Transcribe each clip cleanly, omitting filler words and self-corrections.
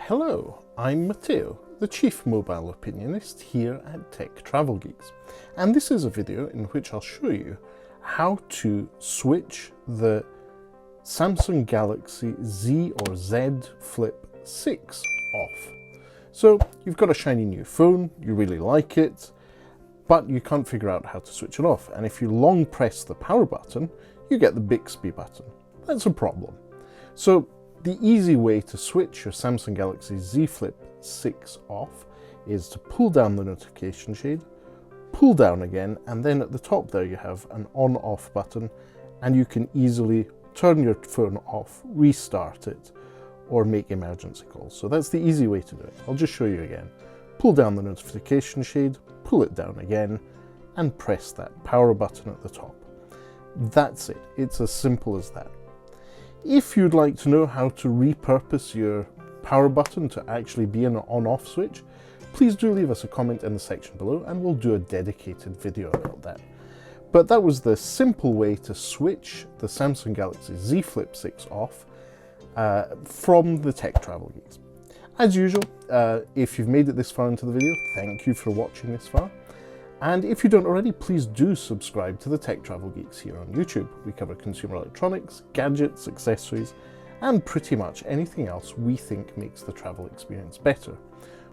Hello, I'm Matteo, the Chief Mobile Opinionist here at Tech Travel Geeks, and this is a video in which I'll show you how to switch the Samsung Galaxy Z or Z Flip 6 off. So you've got a shiny new phone, you really like it, but you can't figure out how to switch it off, and if you long press the power button, you get the Bixby button. That's a problem. So the easy way to switch your Samsung Galaxy Z Flip 6 off is to pull down the notification shade, pull down again, and then at the top there you have an on-off button, and you can easily turn your phone off, restart it, or make emergency calls. So that's the easy way to do it. I'll just show you again. Pull down the notification shade, pull it down again, and press that power button at the top. That's it. It's as simple as that. If you'd like to know how to repurpose your power button to actually be an on-off switch, please do leave us a comment in the section below and we'll do a dedicated video about that. But that was the simple way to switch the Samsung Galaxy Z Flip 6 off from the Tech Travel Geeks. As usual, if you've made it this far into the video, thank you for watching this far. And if you don't already, please do subscribe to the Tech Travel Geeks here on YouTube. We cover consumer electronics, gadgets, accessories, and pretty much anything else we think makes the travel experience better.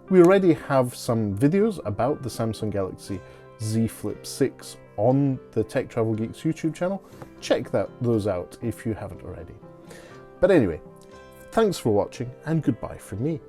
We already have some videos about the Samsung Galaxy Z Flip 6 on the Tech Travel Geeks YouTube channel. Check those out if you haven't already. But anyway, thanks for watching and goodbye from me.